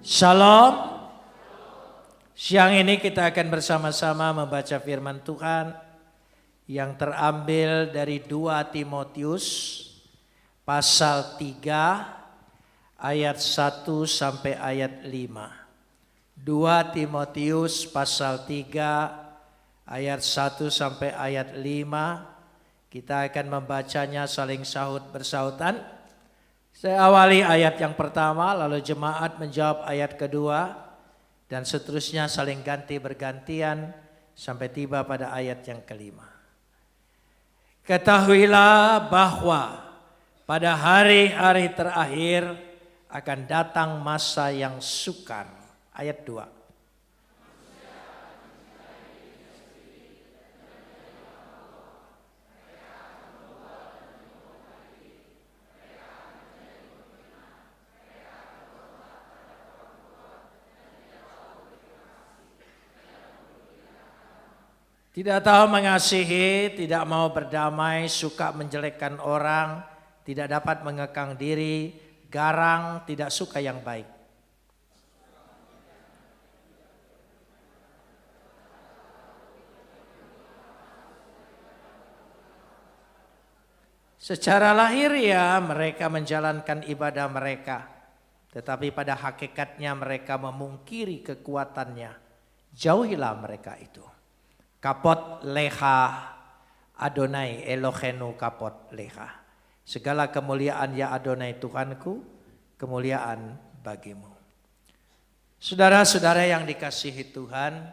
Shalom. Siang ini kita akan bersama-sama membaca firman Tuhan yang terambil dari 2 Timotius pasal 3 ayat 1 sampai ayat 5. 2 Timotius pasal 3 ayat 1 sampai ayat 5. Kita akan membacanya saling sahut bersautan. Saya awali ayat yang pertama, lalu jemaat menjawab ayat kedua, dan seterusnya saling ganti bergantian sampai tiba pada ayat yang kelima. Ketahuilah bahwa pada hari-hari terakhir akan datang masa yang sukar. Ayat 2. Tidak tahu mengasihi, tidak mau berdamai, suka menjelekkan orang, tidak dapat mengekang diri, garang, tidak suka yang baik. Secara lahiriah mereka menjalankan ibadah mereka, tetapi pada hakikatnya mereka memungkiri kekuatannya. Jauhilah mereka itu. Kapot leha Adonai Elohenu kapot leha. Segala kemuliaan ya Adonai Tuhanku, kemuliaan bagimu. Saudara-saudara yang dikasihi Tuhan,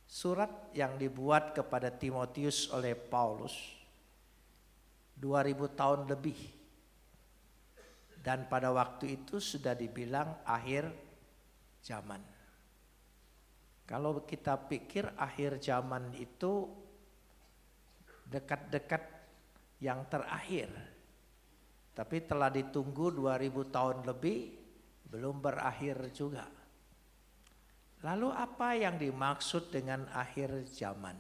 surat yang dibuat kepada Timotius oleh Paulus 2000 tahun lebih. Dan pada waktu itu sudah dibilang akhir zaman. Kalau kita pikir akhir zaman itu dekat-dekat yang terakhir. Tapi telah ditunggu 2000 tahun lebih, belum berakhir juga. Lalu apa yang dimaksud dengan akhir zaman?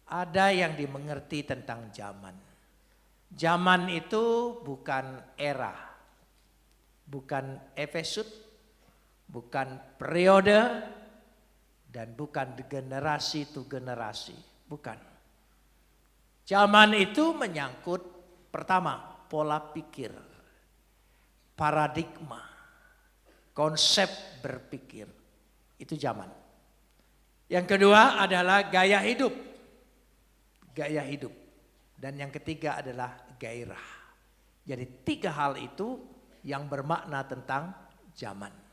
Ada yang dimengerti tentang zaman. Zaman itu bukan era, bukan episode, bukan periode, dan bukan generasi to generasi, bukan. Zaman itu menyangkut pertama pola pikir, paradigma, konsep berpikir, itu zaman. Yang kedua adalah gaya hidup, dan yang ketiga adalah gairah. Jadi 3 hal itu yang bermakna tentang zaman.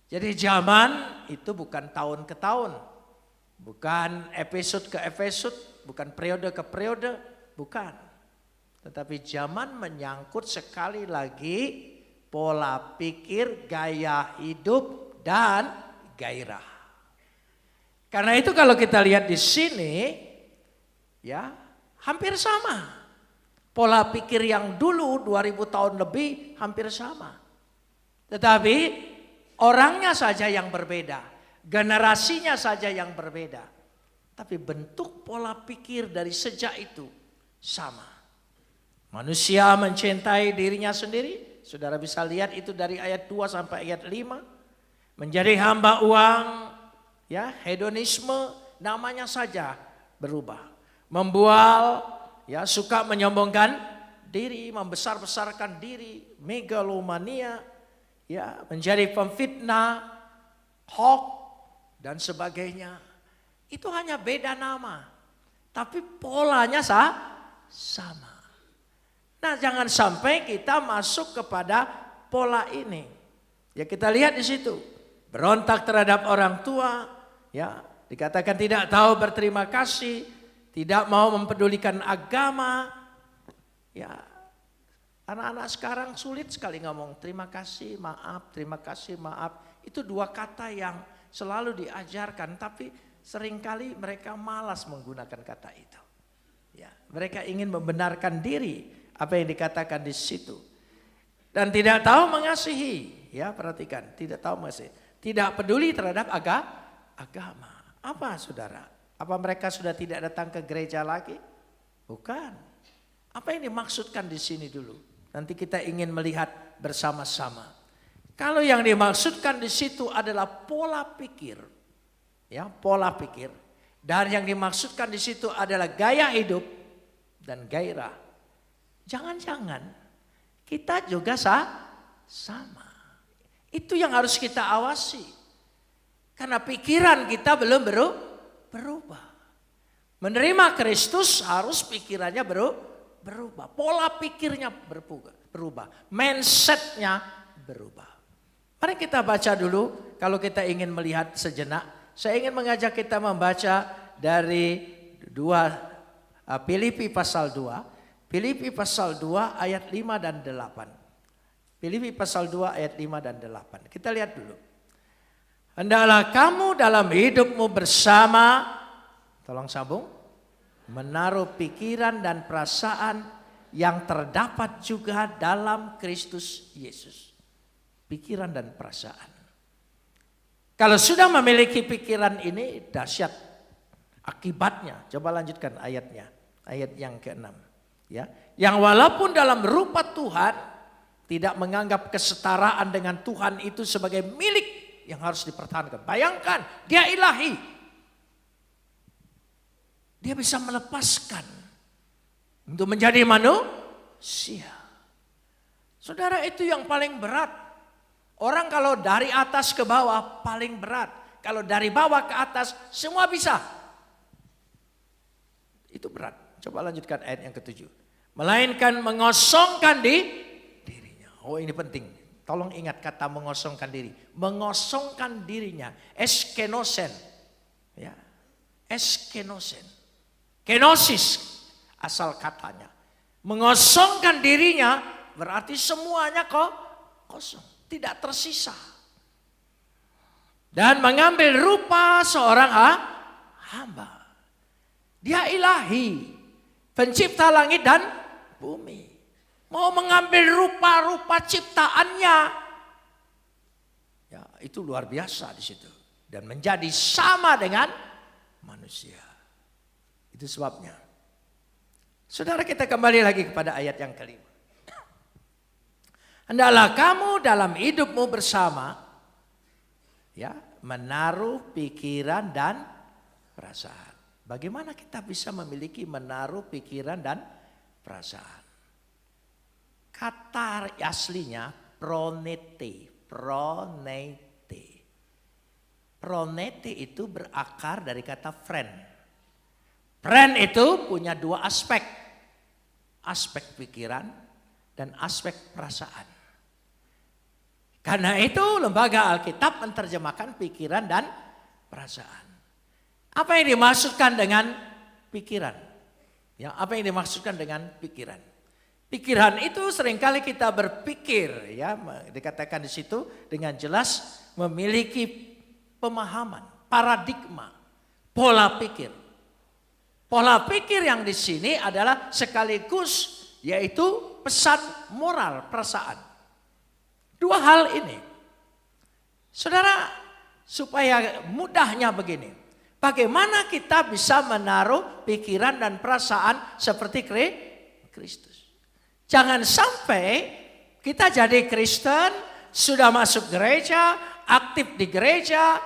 Jadi zaman itu bukan tahun ke tahun, bukan episode ke episode, bukan periode ke periode, bukan. Tetapi zaman menyangkut sekali lagi pola pikir, gaya hidup, dan gairah. Karena itu kalau kita lihat di sini, ya hampir sama. Pola pikir yang dulu 2000 tahun lebih hampir sama. Tetapi orangnya saja yang berbeda, generasinya saja yang berbeda. Tapi bentuk pola pikir dari sejak itu sama. Manusia mencintai dirinya sendiri. Saudara bisa lihat itu dari ayat 2 sampai ayat 5. Menjadi hamba uang, ya, hedonisme, namanya saja berubah. Membual, ya, suka menyombongkan diri, membesar-besarkan diri, megalomania, ya, menjadi pemfitnah, hoax, dan sebagainya. Itu hanya beda nama, tapi polanya sama. Nah, jangan sampai kita masuk kepada pola ini. Ya, kita lihat di situ, berontak terhadap orang tua, ya, dikatakan tidak tahu berterima kasih, tidak mau mempedulikan agama, ya. Anak-anak sekarang sulit sekali ngomong terima kasih, maaf, terima kasih, maaf. Itu 2 kata yang selalu diajarkan, tapi seringkali mereka malas menggunakan kata itu. Ya, mereka ingin membenarkan diri apa yang dikatakan di situ. Dan tidak tahu mengasihi, ya, perhatikan, tidak tahu mengasihi. Tidak peduli terhadap agama. Apa saudara? Apa mereka sudah tidak datang ke gereja lagi? Bukan. Apa yang dimaksudkan di sini dulu? Nanti kita ingin melihat bersama-sama. Kalau yang dimaksudkan di situ adalah pola pikir, ya, pola pikir, dan yang dimaksudkan di situ adalah gaya hidup dan gairah. Jangan-jangan kita juga sama. Itu yang harus kita awasi. Karena pikiran kita belum berubah. Menerima Kristus harus pikirannya berubah. Pola pikirnya berubah. Mindsetnya berubah. Mari kita baca dulu, kalau kita ingin melihat sejenak. Saya ingin mengajak kita membaca dari Filipi pasal 2. Filipi pasal 2 ayat 5 dan 8. Filipi pasal 2 ayat 5 dan 8. Kita lihat dulu. Hendaklah kamu dalam hidupmu bersama, tolong sambung, menaruh pikiran dan perasaan yang terdapat juga dalam Kristus Yesus. Pikiran dan perasaan. Kalau sudah memiliki pikiran ini dahsyat akibatnya. Coba lanjutkan ayatnya. Ayat yang ke-6. Ya. Yang walaupun dalam rupa Tuhan tidak menganggap kesetaraan dengan Tuhan itu sebagai milik yang harus dipertahankan. Bayangkan, dia ilahi. Dia bisa melepaskan untuk menjadi manusia. Saudara, itu yang paling berat. Orang kalau dari atas ke bawah paling berat. Kalau dari bawah ke atas semua bisa. Itu berat. Coba lanjutkan ayat yang ke-7. Melainkan mengosongkan dirinya. Oh, ini penting. Tolong ingat kata mengosongkan diri. Mengosongkan dirinya. Eskenosen. Ya. Eskenosen. Kenosis asal katanya. Mengosongkan dirinya berarti semuanya kosong. Tidak tersisa. Dan mengambil rupa seorang hamba. Dia ilahi. Pencipta langit dan bumi. Mau mengambil rupa-rupa ciptaannya. Ya, itu luar biasa di situ. Dan menjadi sama dengan manusia. Itu sebabnya. Saudara, kita kembali lagi kepada ayat yang kelima. Hendaklah kamu dalam hidupmu bersama, ya, menaruh pikiran dan perasaan. Bagaimana kita bisa memiliki menaruh pikiran dan perasaan? Kata aslinya pronete. Pronete itu berakar dari kata friend. Friend itu punya dua aspek. Aspek pikiran dan aspek perasaan. Karena itu lembaga Alkitab menerjemahkan pikiran dan perasaan. Apa yang dimaksudkan dengan pikiran? Ya, apa yang dimaksudkan dengan pikiran? Pikiran itu seringkali kita berpikir, ya, dikatakan di situ dengan jelas memiliki pemahaman, paradigma, pola pikir. Pola pikir yang di sini adalah sekaligus yaitu pesan moral perasaan. Dua hal ini. Saudara, supaya mudahnya begini. Bagaimana kita bisa menaruh pikiran dan perasaan seperti Kristus? Jangan sampai kita jadi Kristen, sudah masuk gereja, aktif di gereja,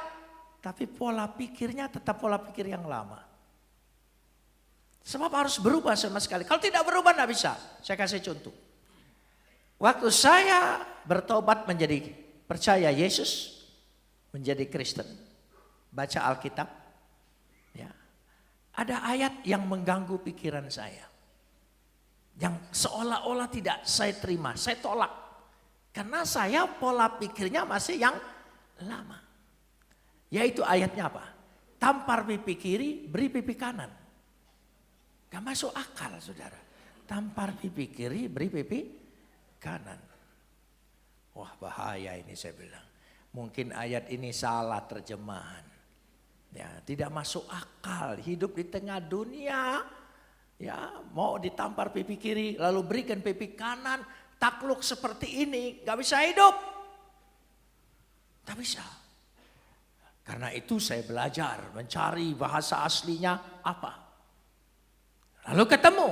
tapi pola pikirnya tetap pola pikir yang lama. Sebab harus berubah sama sekali. Kalau tidak berubah tidak bisa. Saya kasih contoh. Waktu saya bertobat menjadi percaya Yesus, menjadi Kristen, baca Alkitab, ya, ada ayat yang mengganggu pikiran saya. Yang seolah-olah tidak saya terima, saya tolak. Karena saya pola pikirnya masih yang lama. Yaitu ayatnya apa? Tampar pipi kiri, beri pipi kanan. Gak masuk akal, saudara. Tampar pipi kiri, beri pipi kanan. Wah, bahaya ini saya bilang. Mungkin ayat ini salah terjemahan. Ya, tidak masuk akal. Hidup di tengah dunia, ya, mau ditampar pipi kiri lalu berikan pipi kanan, takluk seperti ini, gak bisa hidup. Tak bisa. Karena itu saya belajar mencari bahasa aslinya apa. Lalu ketemu.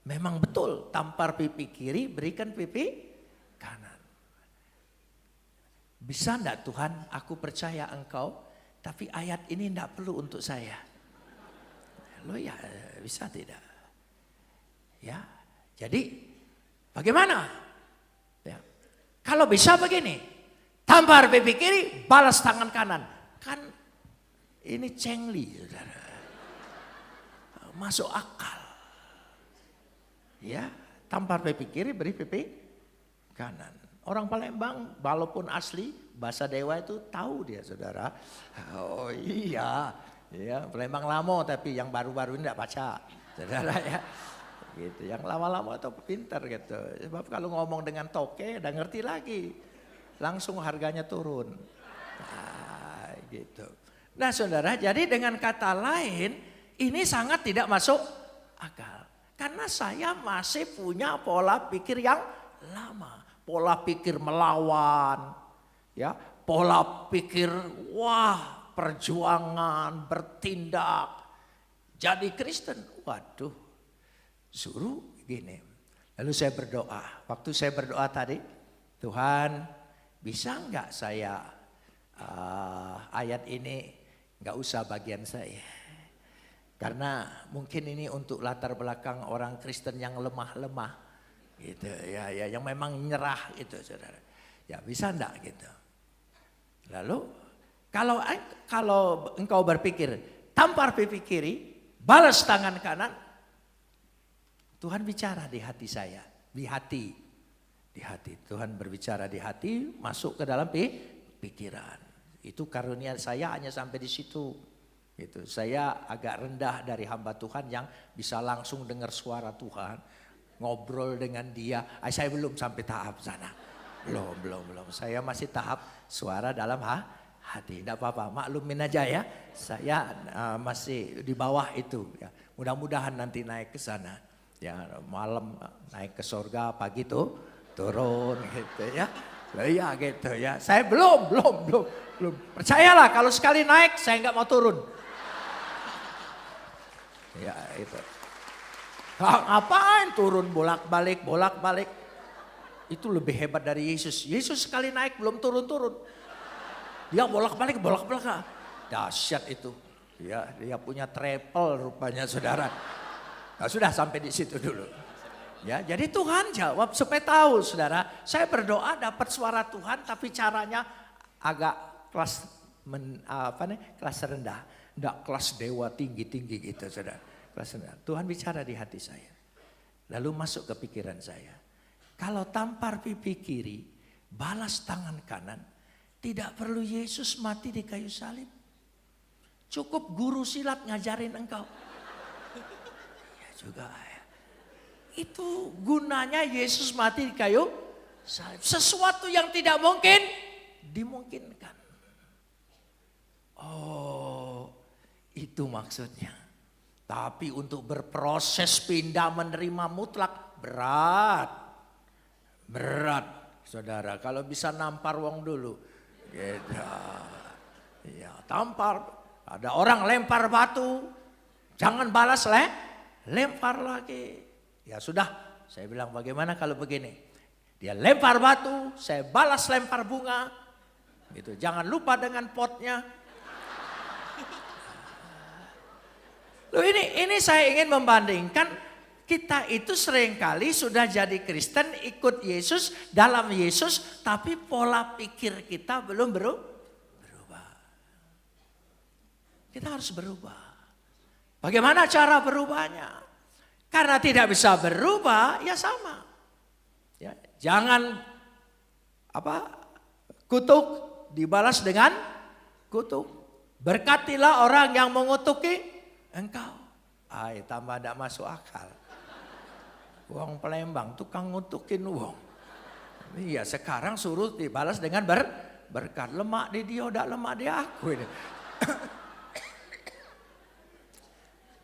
Memang betul, tampar pipi kiri, berikan pipi kanan. bisa enggak Tuhan, aku percaya Engkau, tapi ayat ini enggak perlu untuk saya. Lo ya bisa tidak? Ya, jadi bagaimana? Ya. Kalau bisa begini, tampar pipi kiri, balas tangan kanan. Kan ini cengli, saudara. Masuk akal. Ya, tampar pipi kiri, beri pipi kanan. Orang Palembang walaupun asli bahasa Dewa itu tahu dia, saudara. Oh iya, ya Palembang lama tapi yang baru-baru ini tidak baca, saudara ya. Gitu, yang lama-lama itu pintar gitu. Sebab kalau ngomong dengan toke udah ngerti lagi, langsung harganya turun. Nah, gitu. Nah, saudara, jadi dengan kata lain ini sangat tidak masuk akal. Karena saya masih punya pola pikir yang lama. Pola pikir melawan, ya, pola pikir wah perjuangan, bertindak, jadi Kristen. Waduh, suruh gini. Lalu saya berdoa. Waktu saya berdoa tadi, Tuhan bisa enggak saya ayat ini enggak usah bagian saya. Karena mungkin ini untuk latar belakang orang Kristen yang lemah-lemah. Gitu ya, yang memang nyerah gitu, saudara. Ya bisa enggak gitu. Lalu kalau engkau berpikir tampar pipi kiri, balas tangan kanan, Tuhan bicara di hati saya, di hati Tuhan berbicara di hati, masuk ke dalam pikiran. Itu karunia saya hanya sampai di situ. Gitu. Saya agak rendah dari hamba Tuhan yang bisa langsung dengar suara Tuhan. Ngobrol dengan dia, saya belum sampai tahap sana. Belum. Saya masih tahap suara dalam hati. Tidak apa-apa, maklumin aja ya. Saya masih di bawah itu. Ya. Mudah-mudahan nanti naik ke sana. Ya, malam naik ke surga, pagi tuh turun gitu ya. Iya gitu ya. Saya belum. Percayalah kalau sekali naik saya nggak mau turun. Ya itu. Ngapain turun bolak-balik. Itu lebih hebat dari Yesus. Yesus sekali naik belum turun-turun. Dia bolak-balik. Dahsyat itu. Ya, dia punya travel rupanya, saudara. Nah, sudah sampai di situ dulu. Ya, jadi Tuhan jawab supaya tahu, saudara. Saya berdoa dapat suara Tuhan tapi caranya agak kelas rendah. Enggak kelas dewa tinggi-tinggi gitu, saudara. Tuhan bicara di hati saya. Lalu masuk ke pikiran saya. Kalau tampar pipi kiri, balas tangan kanan. Tidak perlu Yesus mati di kayu salib. Cukup guru silat ngajarin engkau. Ya juga ya. Itu gunanya Yesus mati di kayu salib. Sesuatu yang tidak mungkin dimungkinkan. Oh, itu maksudnya. Tapi untuk berproses pindah menerima mutlak berat, saudara. Kalau bisa nampar wong dulu, gitu. Ya, tampar. Ada orang lempar batu, jangan balas lempar lagi. Ya sudah, saya bilang bagaimana kalau begini? Dia lempar batu, saya balas lempar bunga, gitu. Jangan lupa dengan potnya. Loh ini saya ingin membandingkan, kita itu seringkali sudah jadi Kristen, ikut Yesus, dalam Yesus, tapi pola pikir kita belum berubah. Kita harus berubah. Bagaimana cara berubahnya? Karena tidak bisa berubah, ya sama. Ya, jangan kutuk dibalas dengan kutuk. Berkatilah orang yang mengutuki engkau. Tambah tidak masuk akal. Wong Palembang tukang ngutukin wong. Iya, sekarang suruh dibalas dengan berkat. Lemak di dia, udah lemak di aku ini.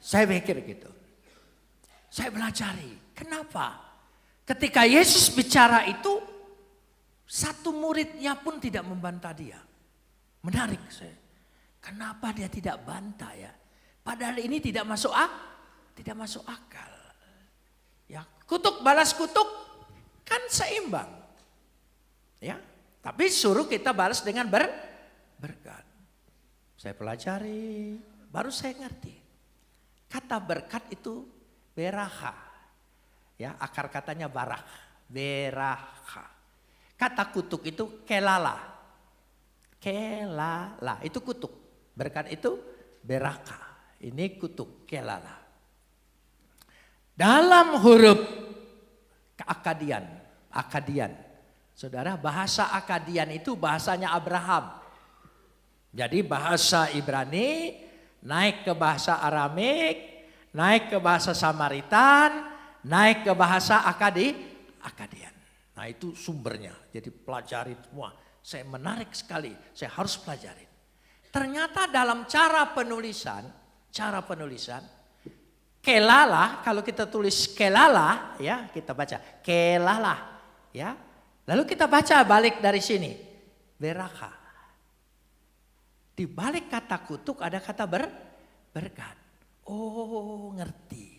Saya pikir gitu. Saya belajari. Kenapa? Ketika Yesus bicara itu, satu muridnya pun tidak membantah dia. Menarik saya. Kenapa dia tidak bantah ya? Padahal ini tidak masuk akal. Ya, kutuk balas kutuk kan seimbang. Ya. Tapi suruh kita balas dengan berkat. Saya pelajari, baru saya ngerti. Kata berkat itu beraha. Ya, akar katanya barak, beraha. Kata kutuk itu kelala. Kelala, itu kutuk. Berkat itu beraka. Ini kutuk, kelala. Dalam huruf Akadian. Saudara, bahasa Akadian itu bahasanya Abraham. Jadi bahasa Ibrani naik ke bahasa Aramik, naik ke bahasa Samaritan, naik ke bahasa Akadian. Nah itu sumbernya, jadi pelajari semua. Saya menarik sekali, saya harus pelajari. Ternyata dalam cara penulisan, kelala, kalau kita tulis kelala, ya kita baca kelala, ya. Lalu kita baca balik dari sini, beraka. Di balik kata kutuk ada kata berkat. Oh, ngerti.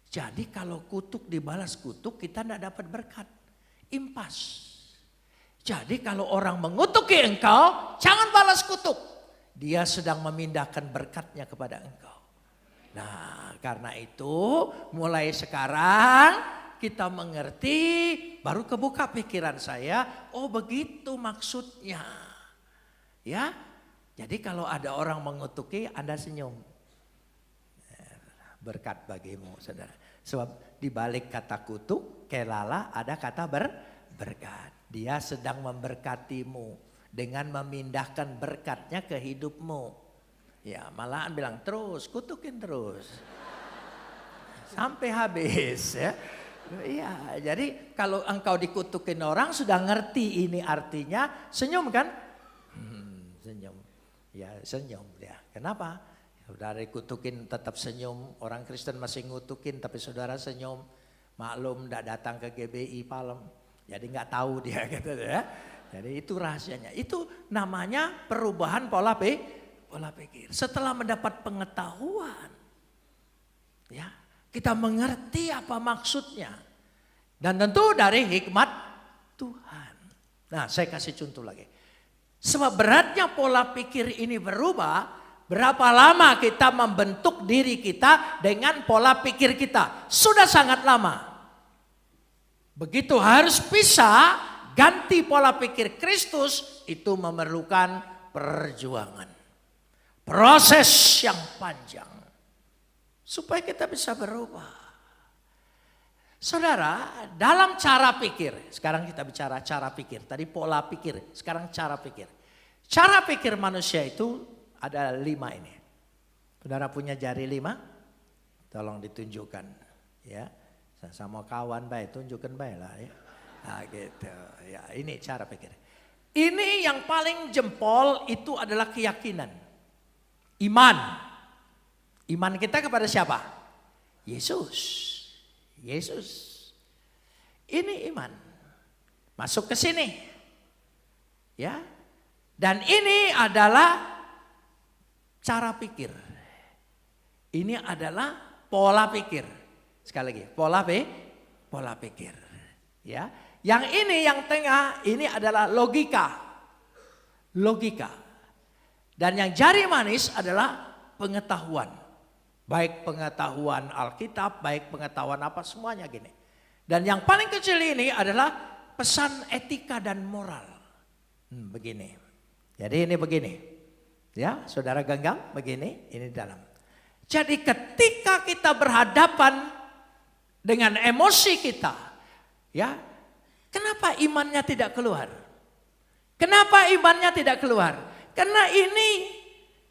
Jadi kalau kutuk dibalas kutuk, kita tidak dapat berkat. Impas. Jadi kalau orang mengutuki engkau, jangan balas kutuk. Dia sedang memindahkan berkatnya kepada engkau. Nah, karena itu mulai sekarang kita mengerti, baru kebuka pikiran saya, oh begitu maksudnya. Ya, jadi kalau ada orang mengutuki, Anda senyum. Berkat bagimu, saudara. Sebab di balik kata kutuk, kelala ada kata berkat. Dia sedang memberkatimu dengan memindahkan berkatnya ke hidupmu. Ya, malahan bilang terus, kutukin terus. Sampai habis ya. Iya, jadi kalau engkau dikutukin orang sudah ngerti ini artinya, senyum kan? Senyum. Ya, senyum ya. Kenapa? Saudara dikutukin tetap senyum, orang Kristen masih ngutukin tapi saudara senyum. Maklum tidak datang ke GBI Palem, jadi nggak tahu dia gitu ya. Jadi itu rahasianya. Itu namanya perubahan pola pikir. Setelah mendapat pengetahuan, ya kita mengerti apa maksudnya. Dan tentu dari hikmat Tuhan. Nah, saya kasih contoh lagi. Sebab beratnya pola pikir ini berubah. Berapa lama kita membentuk diri kita dengan pola pikir kita? Sudah sangat lama. Begitu harus bisa ganti pola pikir Kristus, itu memerlukan perjuangan. Proses yang panjang. Supaya kita bisa berubah. Saudara, dalam cara pikir, sekarang kita bicara cara pikir. Tadi pola pikir, sekarang cara pikir. Cara pikir manusia itu ada 5 ini. Saudara punya jari 5? Tolong ditunjukkan. Ya, sama kawan baik, tunjukkan baik lah ya. Nah gitu. Ya, ini cara pikir. Ini yang paling jempol itu adalah keyakinan. Iman. Iman kita kepada siapa? Yesus. Yesus. Ini iman. Masuk ke sini. Ya. Dan ini adalah cara pikir. Ini adalah pola pikir. Sekali lagi, pola pikir. Ya. Yang ini yang tengah ini adalah logika. Logika. Dan yang jari manis adalah pengetahuan. Baik pengetahuan Alkitab, baik pengetahuan apa semuanya gini. Dan yang paling kecil ini adalah pesan etika dan moral. Begini. Jadi ini begini. Ya, saudara genggam begini, ini dalam. Jadi ketika kita berhadapan dengan emosi kita, ya, kenapa imannya tidak keluar? Kenapa imannya tidak keluar? Karena ini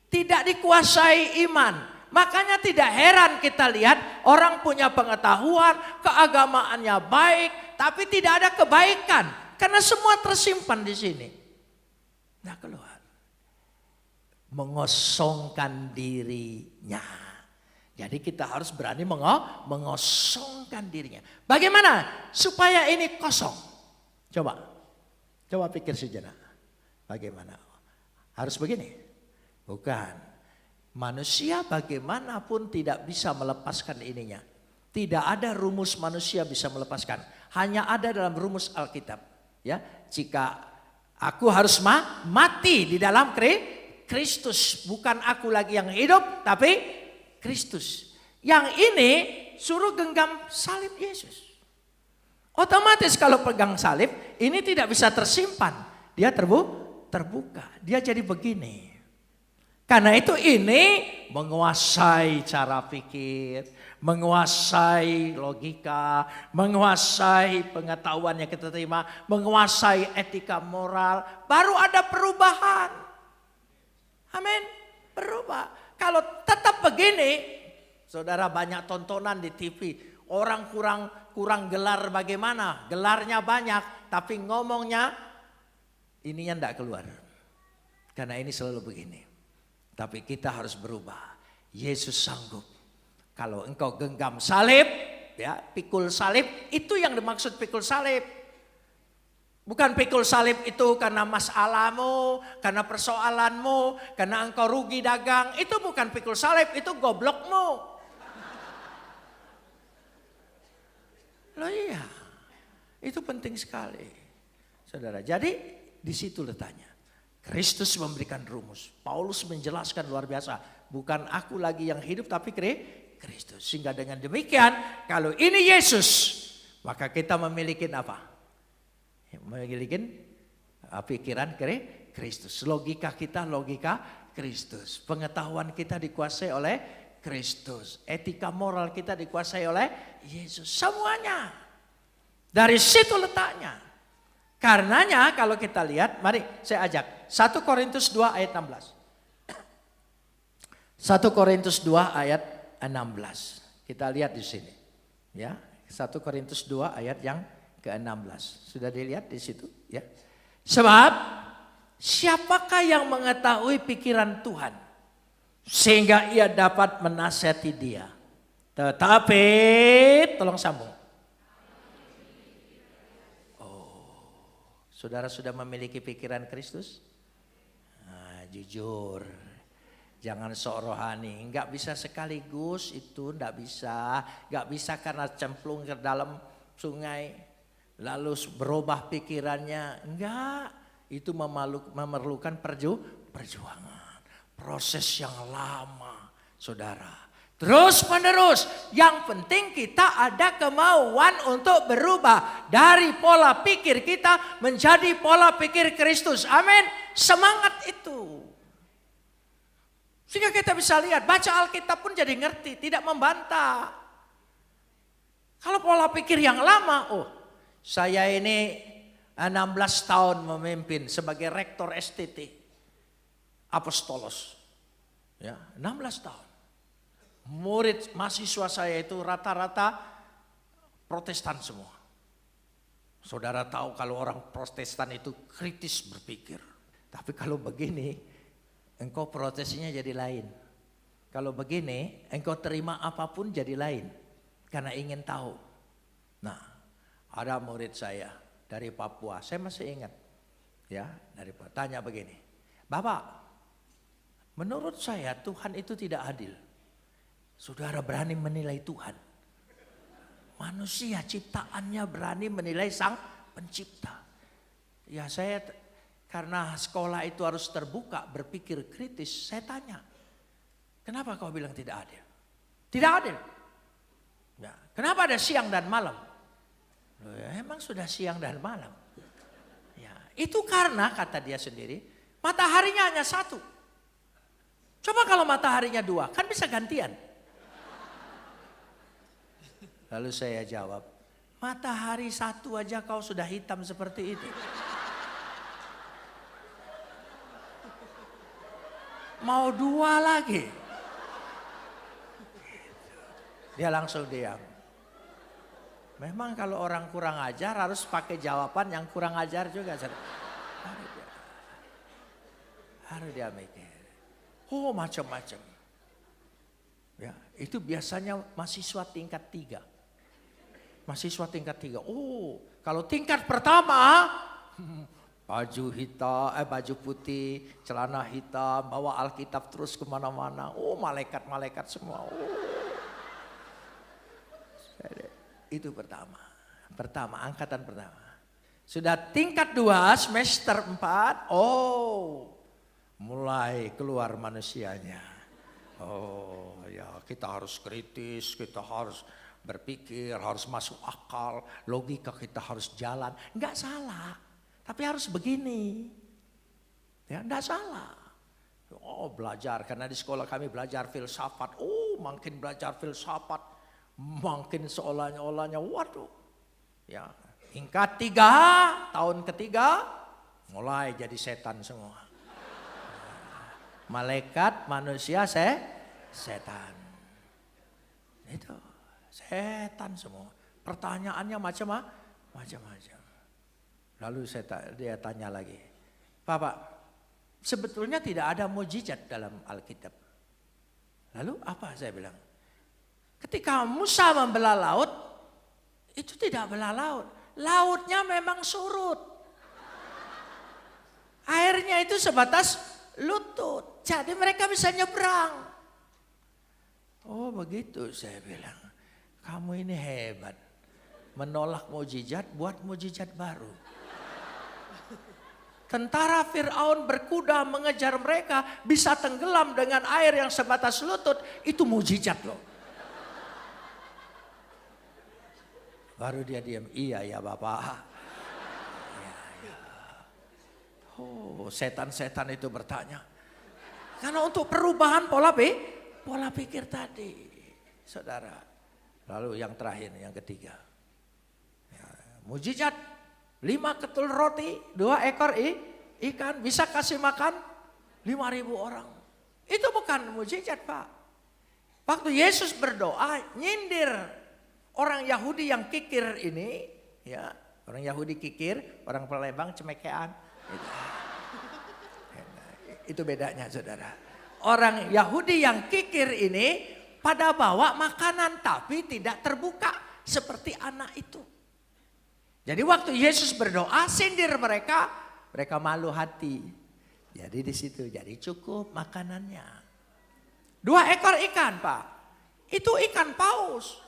tidak dikuasai iman. Makanya tidak heran kita lihat orang punya pengetahuan, keagamaannya baik, tapi tidak ada kebaikan. Karena semua tersimpan di sini. Nah keluar. Mengosongkan dirinya. Jadi kita harus berani mengosongkan dirinya. Bagaimana supaya ini kosong? Coba pikir sejenak. Bagaimana? Harus begini? Bukan. Manusia bagaimanapun tidak bisa melepaskan ininya. Tidak ada rumus manusia bisa melepaskan. Hanya ada dalam rumus Alkitab. Ya, jika Aku harus mati di dalam Kristus. Bukan aku lagi yang hidup, tapi Kristus. Yang ini suruh genggam salib Yesus. Otomatis kalau pegang salib, ini tidak bisa tersimpan. Dia terbuka. Dia jadi begini. Karena itu ini menguasai cara pikir, menguasai logika, menguasai pengetahuan yang kita terima, menguasai etika moral, baru ada perubahan. Amin, berubah. Kalau tetap begini, saudara, banyak tontonan di TV, orang kurang gelar bagaimana, gelarnya banyak, tapi ngomongnya ininya enggak keluar. Karena ini selalu begini. Tapi kita harus berubah. Yesus sanggup. Kalau engkau genggam salib, ya, pikul salib, itu yang dimaksud pikul salib. Bukan pikul salib itu karena masalahmu, karena persoalanmu, karena engkau rugi dagang. Itu bukan pikul salib, itu goblokmu. Loh iya, itu penting sekali. Saudara, jadi di situ letaknya. Kristus memberikan rumus. Paulus menjelaskan luar biasa. Bukan aku lagi yang hidup tapi Kristus. Sehingga dengan demikian kalau ini Yesus, maka kita memiliki apa? Memiliki pikiran Kristus. Logika kita logika Kristus. Pengetahuan kita dikuasai oleh Kristus. Etika moral kita dikuasai oleh Yesus. Semuanya. Dari situ letaknya. Karenanya kalau kita lihat, mari saya ajak 1 Korintus 2 ayat 16. 1 Korintus 2 ayat 16. Kita lihat di sini. Ya, 1 Korintus 2 ayat yang ke-16. Sudah dilihat di situ, ya. Sebab siapakah yang mengetahui pikiran Tuhan sehingga ia dapat menasihati dia? Tetapi tolong sambung. Saudara sudah memiliki pikiran Kristus? Nah, jujur, jangan sok rohani. Enggak bisa sekaligus itu, enggak bisa. Enggak bisa karena cemplung ke dalam sungai lalu berubah pikirannya. Enggak, itu memerlukan perjuangan. Proses yang lama, saudara. Terus menerus, yang penting kita ada kemauan untuk berubah dari pola pikir kita menjadi pola pikir Kristus. Amin. Semangat itu. Sehingga kita bisa lihat, baca Alkitab pun jadi ngerti, tidak membantah. Kalau pola pikir yang lama, saya ini 16 tahun memimpin sebagai rektor STT Apostolos. Ya, 16 tahun. Murid mahasiswa saya itu rata-rata Protestan semua. Saudara tahu kalau orang Protestan itu kritis berpikir. Tapi kalau begini, engkau protesnya jadi lain. Kalau begini, engkau terima apapun jadi lain. Karena ingin tahu. Nah, ada murid saya dari Papua, saya masih ingat. Ya, dari Papua. Tanya begini, Bapak, menurut saya Tuhan itu tidak adil. Saudara berani menilai Tuhan. Manusia ciptaannya berani menilai Sang Pencipta. Ya saya karena sekolah itu harus terbuka, berpikir kritis. Saya tanya, kenapa kau bilang tidak adil? Tidak adil. Ya, kenapa ada siang dan malam? Loh, ya, emang sudah siang dan malam. Ya, itu karena kata dia sendiri, mataharinya hanya satu. Coba kalau mataharinya dua, kan bisa gantian. Lalu saya jawab, matahari satu aja kau sudah hitam seperti itu. Mau dua lagi. Dia langsung diam. Memang kalau orang kurang ajar harus pakai jawaban yang kurang ajar juga. Harus dia mikir. Oh macam-macam. Ya, itu biasanya mahasiswa tingkat 3. Mahasiswa tingkat 3. Oh, kalau tingkat pertama baju hitam, baju putih, celana hitam, bawa Alkitab terus kemana-mana. Oh, malaikat-malaikat semua. Oh. Itu pertama, angkatan pertama. Sudah tingkat 2 semester 4, oh mulai keluar manusianya. Oh ya, kita harus kritis, kita harus berpikir, harus masuk akal, logika kita harus jalan. Enggak salah, tapi harus begini. Ya, enggak salah. Oh belajar, karena di sekolah kami belajar filsafat. Oh makin belajar filsafat, makin seolahnya-olahnya, waduh. Ya, tingkat 3, tahun ketiga, mulai jadi setan semua. Malaikat, manusia, setan. Itu, setan semua. Pertanyaannya macam-macam. Lalu dia tanya lagi, Bapak, sebetulnya tidak ada mukjizat dalam Alkitab. Lalu apa saya bilang? Ketika Musa membelah laut, itu tidak belah laut. Lautnya memang surut. Airnya itu sebatas lutut. Jadi mereka bisa nyebrang. Oh begitu saya bilang. Kamu ini hebat. Menolak mukjizat, buat mukjizat baru. Tentara Fir'aun berkuda mengejar mereka, bisa tenggelam dengan air yang sebatas lutut, itu mukjizat loh. Baru dia diam, iya ya Bapak. Ya. Oh setan-setan itu bertanya. Karena untuk perubahan pola pikir tadi, saudara. Lalu yang terakhir, yang ketiga. Ya, mukjizat. 5 ketul roti, 2 ekor ikan bisa kasih makan 5.000 orang. Itu bukan mukjizat Pak. Waktu Yesus berdoa nyindir orang Yahudi yang kikir ini, ya orang Yahudi kikir, orang Palembang cemekean. Itu bedanya saudara. Orang Yahudi yang kikir ini pada bawa makanan tapi tidak terbuka seperti anak itu. Jadi waktu Yesus berdoa sindir mereka malu hati. Jadi di situ jadi cukup makanannya. 2 ekor ikan Pak, itu ikan paus.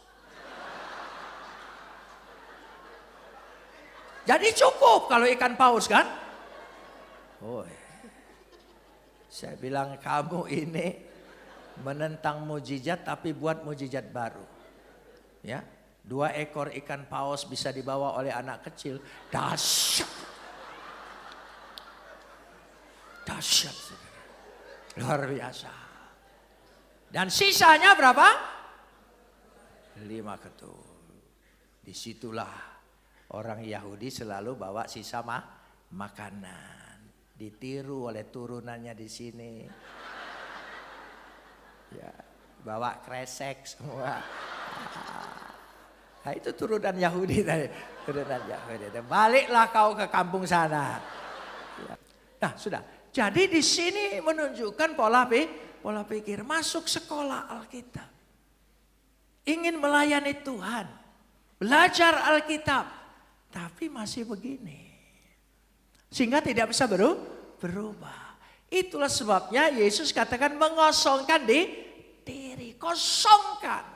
Jadi cukup kalau ikan paus kan? Oh, saya bilang kamu ini menentang mukjizat tapi buat mukjizat baru. Ya. 2 ekor ikan paus bisa dibawa oleh anak kecil. Dahsyat. Dahsyat. Luar biasa. Dan sisanya berapa? 5 ketul. Disitulah orang Yahudi selalu bawa sisa makanan. Ditiru oleh turunannya di sini. Ya, bawa kresek semua. Nah itu turunan Yahudi tadi. Turunan Yahudi. Baliklah kau ke kampung sana. Nah sudah. Jadi di sini menunjukkan pola pikir. Masuk sekolah Alkitab. Ingin melayani Tuhan. Belajar Alkitab. Tapi masih begini. Sehingga tidak bisa berubah. Itulah sebabnya Yesus katakan mengosongkan diri. Kosongkan.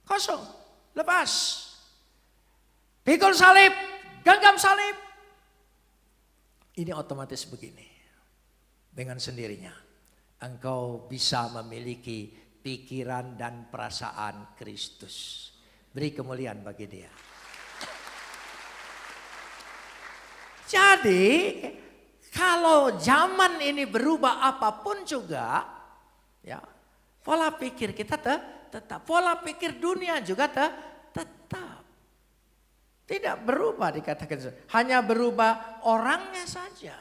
Kosong. Lepas. Pikul salib. Genggam salib. Ini otomatis begini. Dengan sendirinya. Engkau bisa memiliki pikiran dan perasaan Kristus. Beri kemuliaan bagi dia. Jadi kalau zaman ini berubah apapun juga. Ya, pola pikir kita tetap, pola pikir dunia juga tetap. Tidak berubah dikatakan. Hanya berubah orangnya saja.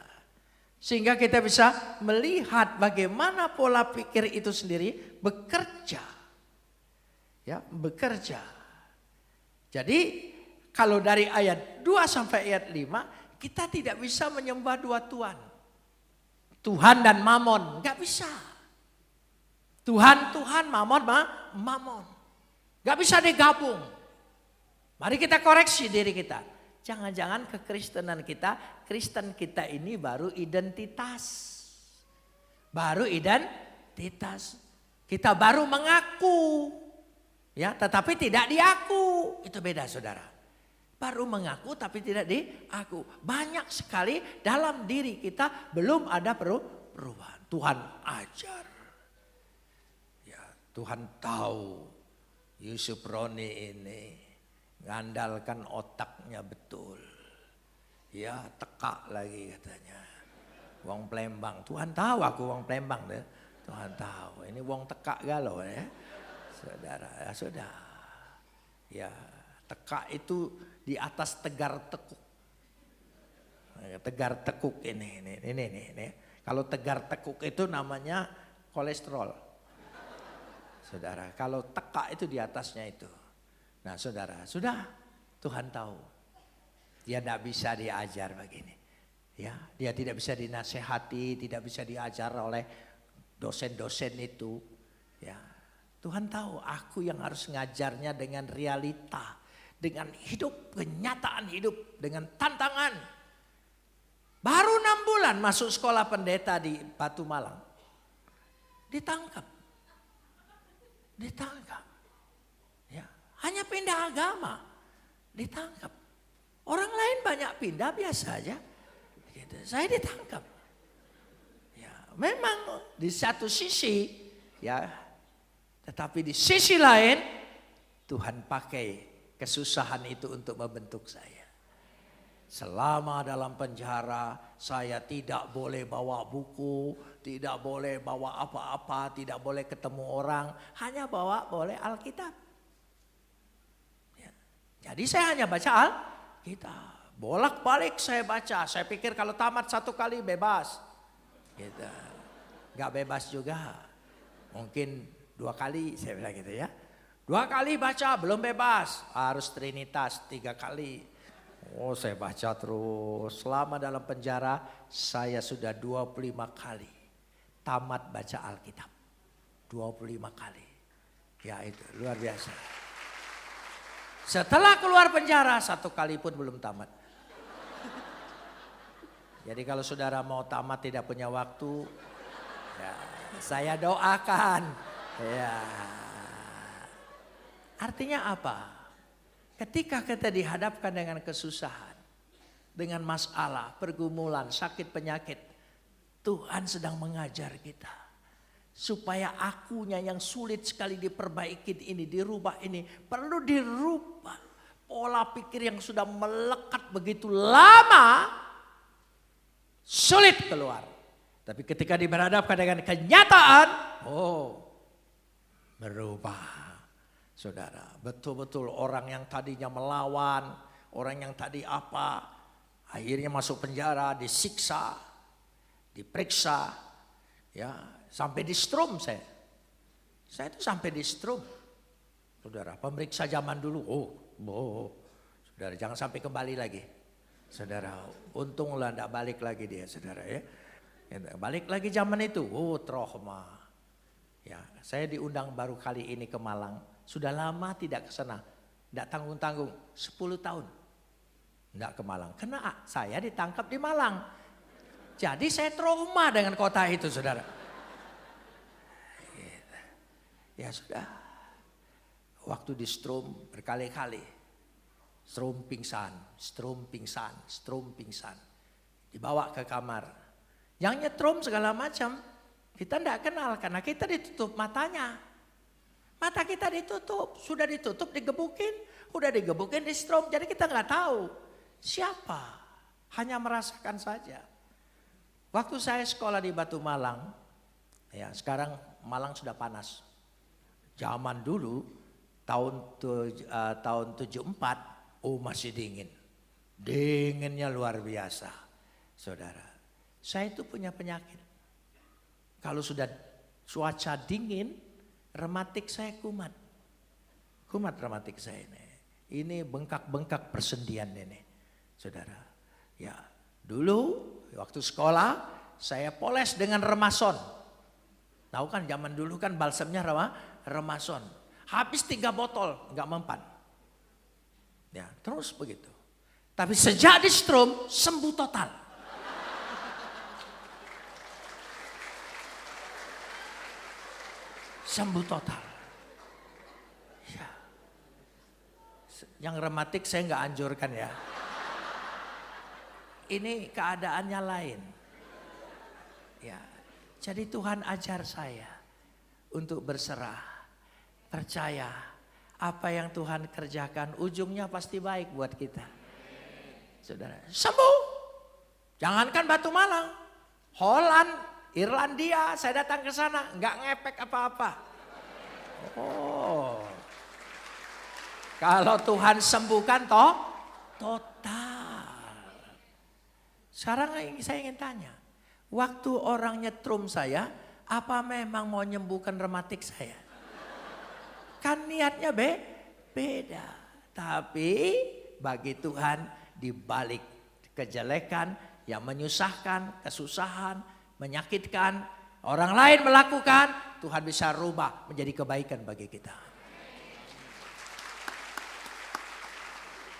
Sehingga kita bisa melihat bagaimana pola pikir itu sendiri bekerja. Ya, bekerja. Jadi kalau dari ayat 2 sampai ayat 5 kita tidak bisa menyembah 2 Tuhan. Tuhan dan Mamon, enggak bisa. Tuhan, Mamon. Gak bisa digabung. Mari kita koreksi diri kita. Jangan-jangan kekristenan kita, Kristen kita ini baru identitas. Baru identitas. Kita baru mengaku. Ya, tetapi tidak diaku. Itu beda saudara. Baru mengaku tapi tidak diaku. Banyak sekali dalam diri kita belum ada perubahan. Tuhan ajar. Ya, Tuhan tahu Yusuf Roni ini ngandalkan otaknya betul. Ya, tekak lagi katanya. Wong Plembang. Tuhan tahu aku wong Plembang deh. Tuhan tahu. Ini wong tekak galau ya. Saudara, ya sudah. Ya, tekak itu di atas tegar tekuk. Tegar tekuk ini. Kalau tegar tekuk itu namanya kolesterol. Saudara, kalau tekak itu di atasnya itu. Nah saudara, sudah Tuhan tahu. Dia tidak bisa diajar begini. Ya, dia tidak bisa dinasehati, tidak bisa diajar oleh dosen-dosen itu. Ya, Tuhan tahu aku yang harus ngajarnya dengan realita. Dengan hidup, kenyataan hidup, dengan tantangan. Baru 6 bulan masuk sekolah pendeta di Batu Malang. Ditangkap. Ya, hanya pindah agama. Ditangkap. Orang lain banyak pindah biasa aja. Gitu. Saya ditangkap. Ya, memang di satu sisi ya, tetapi di sisi lain Tuhan pakai kesusahan itu untuk membentuk saya. Selama dalam penjara saya tidak boleh bawa buku, tidak boleh bawa apa-apa, tidak boleh ketemu orang, hanya boleh Alkitab. Ya. Jadi saya hanya baca Alkitab. Bolak-balik saya baca, saya pikir kalau tamat 1 kali bebas. Gitu. Gak bebas juga. Mungkin 2 kali saya bilang gitu ya. 2 kali baca belum bebas, harus Trinitas 3 kali. Oh saya baca terus, selama dalam penjara saya sudah 25 kali tamat baca Alkitab. 25 kali, ya itu luar biasa. Setelah keluar penjara 1 kali pun belum tamat. Jadi kalau saudara mau tamat tidak punya waktu, ya, saya doakan. Ya. Artinya apa? Ketika kita dihadapkan dengan kesusahan, dengan masalah, pergumulan, sakit penyakit, Tuhan sedang mengajar kita. Supaya akunya yang sulit sekali diperbaiki ini, dirubah ini, perlu dirubah. Pola pikir yang sudah melekat begitu lama, sulit keluar. Tapi ketika diberhadapkan dengan kenyataan, berubah. Saudara, betul-betul orang yang tadinya melawan, orang yang tadi apa, akhirnya masuk penjara, disiksa, diperiksa, ya sampai di strum saya. Saya itu sampai di strum. Saudara, pemeriksa zaman dulu, saudara jangan sampai kembali lagi. Saudara, untunglah tidak balik lagi dia, saudara ya. Balik lagi zaman itu, trauma. Ya, saya diundang baru kali ini ke Malang. Sudah lama tidak ke sana. Tidak tanggung-tanggung. 10 tahun. Tidak ke Malang. Karena saya ditangkap di Malang. Jadi saya trauma dengan kota itu saudara. Ya sudah. Waktu di strum berkali-kali. Strum pingsan. Dibawa ke kamar. Yang nyetrum segala macam. Kita tidak kenal karena kita ditutup matanya. Mata kita ditutup, sudah ditutup, digebukin, udah digebukin di strom. Jadi kita nggak tahu siapa, hanya merasakan saja. Waktu saya sekolah di Batu Malang, ya sekarang Malang sudah panas. Zaman dulu tahun 74, masih dingin, dinginnya luar biasa, saudara. Saya itu punya penyakit, kalau sudah cuaca dingin. Rematik saya kumat rematik saya ini. Ini bengkak-bengkak persendian ini, saudara. Ya, dulu waktu sekolah saya poles dengan Remason. Tahu kan zaman dulu kan balsamnya Remason. Habis 3 botol nggak mempan. Ya, terus begitu. Tapi sejak di strum sembuh total. Sembuh total. Ya. Yang rematik saya nggak anjurkan ya. Ini keadaannya lain. Ya, jadi Tuhan ajar saya untuk berserah, percaya apa yang Tuhan kerjakan ujungnya pasti baik buat kita. Saudara, sembuh. Jangankan Batu Malang, Holland, Irlandia, saya datang ke sana nggak ngepek apa-apa. Oh, kalau Tuhan sembuhkan toh total. Sekarang saya ingin tanya, waktu orang nyetrum saya, apa memang mau menyembuhkan rematik saya? Kan niatnya beda. Tapi bagi Tuhan di balik kejelekan yang menyusahkan, kesusahan, menyakitkan, orang lain melakukan, Tuhan bisa rubah menjadi kebaikan bagi kita.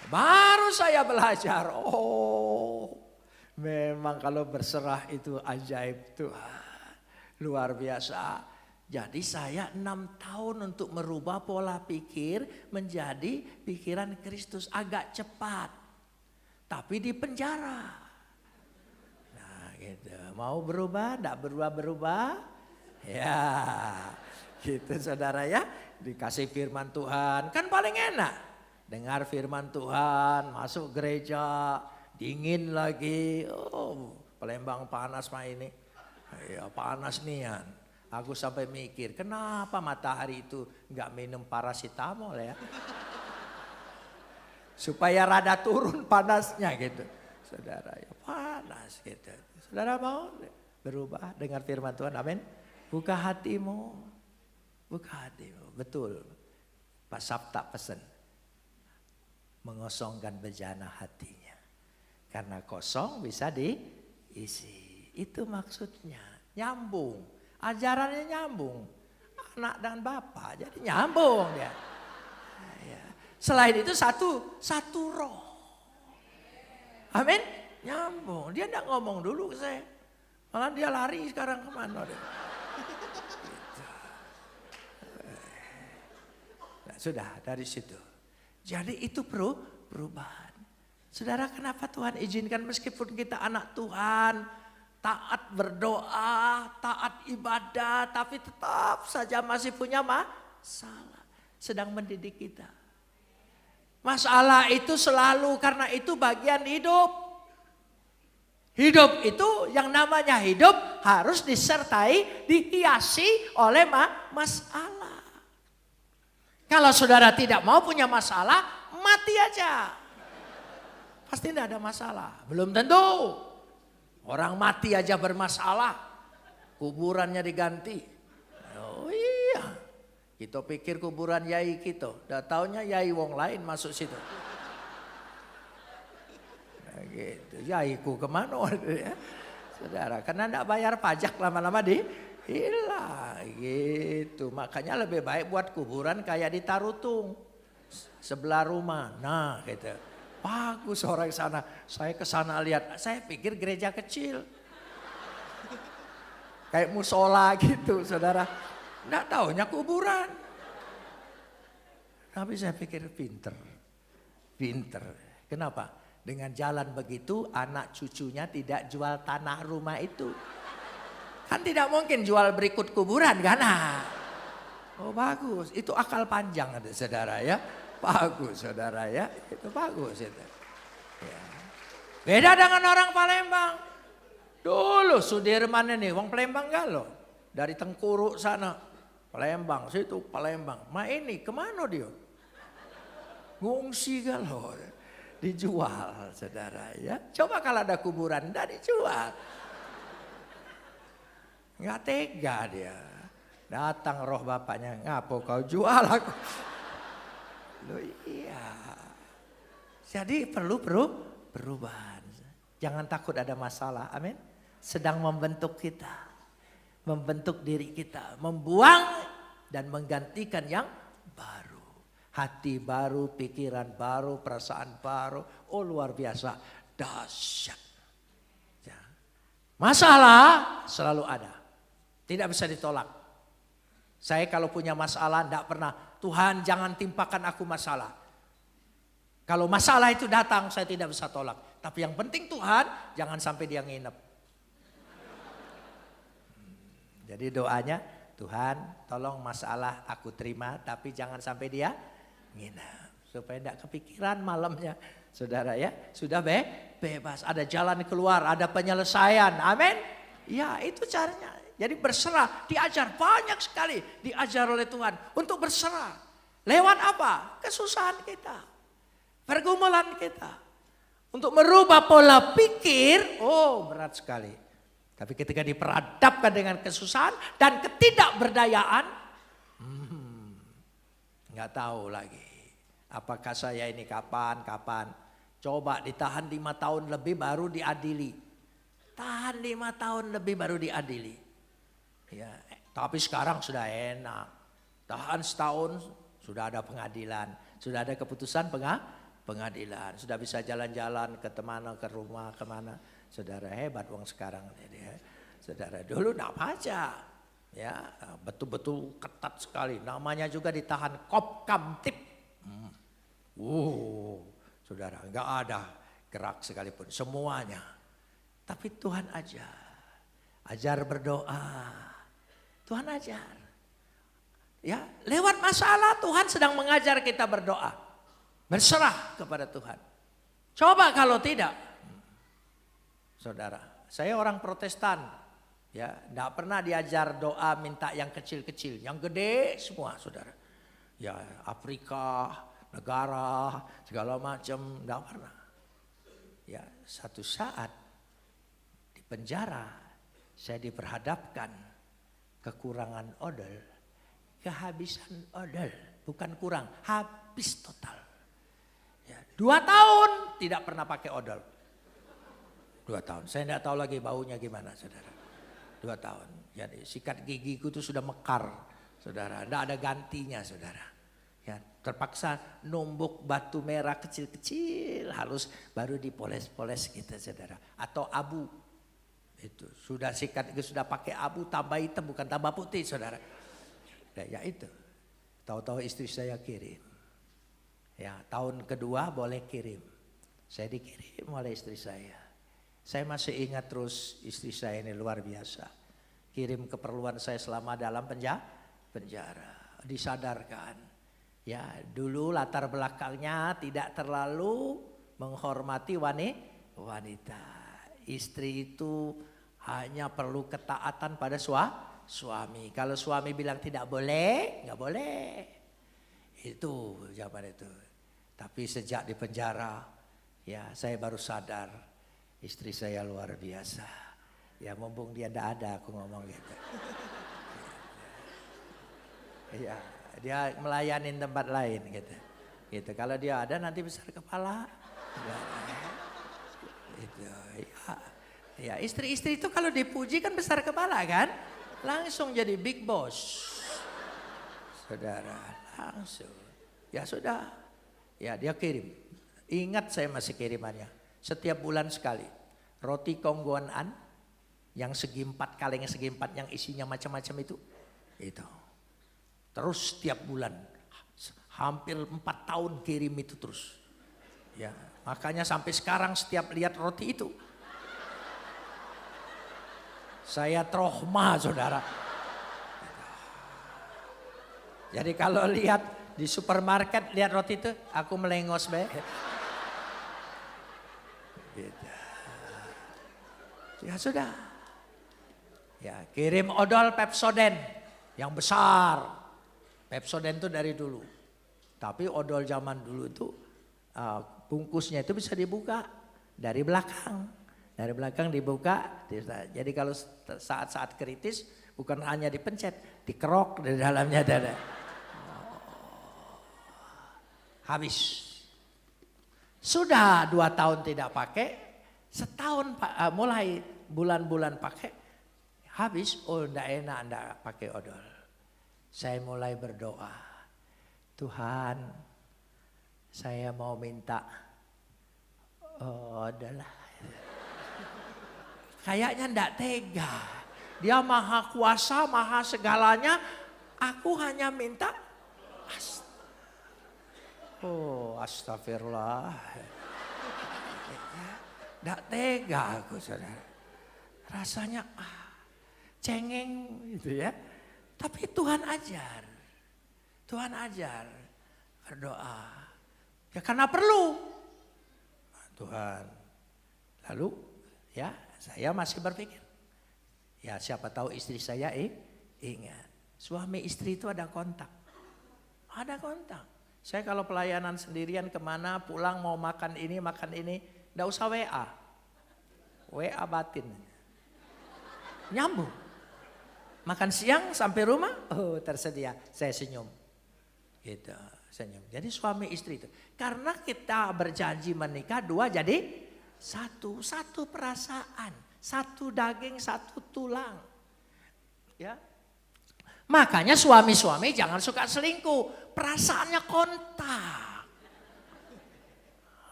Baru saya belajar, memang kalau berserah itu ajaib Tuhan. Luar biasa. Jadi saya 6 tahun untuk merubah pola pikir menjadi pikiran Kristus. Agak cepat. Tapi di penjara. Nah gitu. Mau berubah? Enggak berubah-berubah? Ya gitu saudara ya. Dikasih firman Tuhan. Kan paling enak. Dengar firman Tuhan. Masuk gereja. Dingin lagi, Palembang panas mah ini. Ya panas nian. Aku sampai mikir, kenapa matahari itu nggak minum paracetamol ya? Supaya rada turun panasnya gitu. Saudara ya panas gitu. Saudara mau berubah dengar firman Tuhan, amin. Buka hatimu, betul. Pak Sabta pesan, mengosongkan bejana hatinya. Karena kosong bisa diisi. Itu maksudnya. Nyambung. Ajarannya nyambung. Anak dan bapak jadi nyambung ya. Selain itu satu roh. Amin. Nyambung. Dia enggak ngomong dulu ke saya. Malah dia lari sekarang kemana deh. Gitu. Nah, sudah dari situ. Jadi itu perubahan. Saudara, kenapa Tuhan izinkan meskipun kita anak Tuhan, taat berdoa, taat ibadah, tapi tetap saja masih punya masalah. Sedang mendidik kita. Masalah itu selalu karena itu bagian hidup. Hidup itu yang namanya hidup harus disertai, dihiasi oleh masalah. Kalau saudara tidak mau punya masalah, mati aja. Pasti tidak ada masalah. Belum tentu. Orang mati aja bermasalah. Kuburannya diganti. Oh iya. Kita pikir kuburan yai kita. Udah taunya yai wong lain masuk situ. Nah, gitu. Yaiku kemana? Ya. Saudara, karena tidak bayar pajak lama-lama hilang. Gitu. Makanya lebih baik buat kuburan kayak di Tarutung. Sebelah rumah. Nah gitu. Bagus orang sana. Saya ke sana lihat, saya pikir gereja kecil. Kayak musola gitu, saudara. Enggak taunya kuburan. Tapi saya pikir pinter. Kenapa? Dengan jalan begitu anak cucunya tidak jual tanah rumah itu. Kan tidak mungkin jual berikut kuburan kan? Oh bagus, itu akal panjang ada saudara ya. Bagus saudara ya, itu bagus itu. Ya. Beda dengan orang Palembang. Dulu Sudirman ini, wong Palembang gak loh. Dari Tengkuru sana, Palembang, situ Palembang. Ma ini kemana dia? Ngungsi gak loh. Dijual saudara ya. Coba kalau ada kuburan, enggak dijual. Gak tega dia. Datang roh bapaknya, ngapo kau jual aku. Loh iya. Jadi perlu perubahan. Jangan takut ada masalah. Amin. Sedang membentuk kita. Membentuk diri kita. Membuang dan menggantikan yang baru. Hati baru, pikiran baru, perasaan baru. Oh luar biasa. Dahsyat. Ya. Masalah selalu ada. Tidak bisa ditolak. Saya kalau punya masalah tidak pernah. Tuhan jangan timpakan aku masalah. Kalau masalah itu datang saya tidak bisa tolak. Tapi yang penting Tuhan jangan sampai dia nginep. Jadi doanya Tuhan tolong masalah aku terima tapi jangan sampai dia nginep. Supaya tidak kepikiran malamnya. Saudara ya sudah bebas. Ada jalan keluar, ada penyelesaian. Amin. Ya itu caranya. Jadi berserah, diajar banyak sekali. Diajar oleh Tuhan untuk berserah. Lewat apa? Kesusahan kita. Pergumulan kita. Untuk merubah pola pikir, berat sekali. Tapi ketika diperhadapkan dengan kesusahan dan ketidakberdayaan, nggak tahu lagi. Apakah saya ini kapan? Coba ditahan 5 tahun lebih baru diadili. Tahan 5 tahun lebih baru diadili. Ya, tapi sekarang sudah enak. Tahan setahun sudah ada pengadilan. Sudah ada keputusan pengadilan. Sudah bisa jalan-jalan ke rumah, kemana. Saudara hebat uang sekarang. Saudara dulu enggak baca. Ya, betul-betul ketat sekali. Namanya juga ditahan Kopkamtib. Saudara enggak ada gerak sekalipun. Semuanya. Tapi Tuhan ajar berdoa. Tuhan ajar. Ya, lewat masalah Tuhan sedang mengajar kita berdoa. Berserah kepada Tuhan. Coba kalau tidak. Saudara, saya orang Protestan. Ya, enggak pernah diajar doa minta yang kecil-kecil, yang gede semua, Saudara. Ya, Afrika, negara, segala macam, enggak pernah. Ya, satu saat di penjara saya diperhadapkan kekurangan odol, kehabisan odol, bukan kurang, habis total. Ya, 2 tahun tidak pernah pakai odol. 2 tahun, saya tidak tahu lagi baunya gimana, Saudara. 2 tahun, jadi sikat gigiku itu sudah mekar, Saudara. Tidak ada gantinya, Saudara. Ya, terpaksa numbuk batu merah kecil-kecil, halus, baru dipoles-poles gitu, Saudara. Atau abu. Itu sudah sikat, sudah pakai abu tambah hitam bukan tambah putih, Saudara. Ya itu. Tahu-tahu istri saya kirim. Ya, tahun kedua boleh kirim. Saya dikirim oleh istri saya. Saya masih ingat terus istri saya ini luar biasa. Kirim keperluan saya selama dalam penjara. Disadarkan. Ya, dulu latar belakangnya tidak terlalu menghormati wanita. Istri itu hanya perlu ketaatan pada suami. Kalau suami bilang tidak boleh, nggak boleh. Itu zaman itu. Tapi sejak di penjara, ya saya baru sadar istri saya luar biasa. Ya mumpung dia tidak ada, aku ngomong gitu. Ya, dia melayanin tempat lain gitu. Gitu. Kalau dia ada nanti besar kepala. Itu ya istri-istri itu kalau dipuji kan besar kepala kan, langsung jadi big boss, Saudara, langsung. Ya sudah, ya dia kirim. Ingat saya masih kirimannya, setiap bulan sekali roti konggoan yang segi 4 kaleng segi 4 yang isinya macam-macam itu. Terus setiap bulan, hampir 4 tahun kirim itu terus. Ya, makanya sampai sekarang setiap lihat roti itu saya trauma, Saudara. Jadi kalau lihat di supermarket lihat roti itu, aku melengos be. Gitu. Ya sudah. Ya, kirim odol Pepsodent yang besar. Pepsodent itu dari dulu. Tapi odol zaman dulu itu bungkusnya itu bisa dibuka dari belakang. Dari belakang dibuka. Jadi kalau saat-saat kritis bukan hanya dipencet, dikerok di dalamnya ada. Habis. Sudah 2 tahun tidak pakai, setahun mulai bulan-bulan pakai, habis. Enggak enak enggak pakai odol. Saya mulai berdoa, Tuhan, saya mau minta odol. Kayaknya enggak tega. Dia maha kuasa, maha segalanya. Aku hanya minta Oh, astagfirullah. Nggak tega aku, saudara. Rasanya cengeng gitu ya. Tapi Tuhan ajar. Tuhan ajar berdoa. Ya karena perlu. Tuhan. Lalu ya saya masih berpikir. Ya siapa tahu istri saya ingat. Suami istri itu ada kontak. Ada kontak. Saya kalau pelayanan sendirian kemana pulang mau makan ini enggak usah WA. WA batin. Nyambung. Makan siang sampai rumah, oh tersedia. Saya senyum. Gitu, senyum. Jadi suami istri itu. Karena kita berjanji menikah dua jadi satu. Satu perasaan. Satu daging, satu tulang. Ya. Makanya suami-suami jangan suka selingkuh. Perasaannya kontak.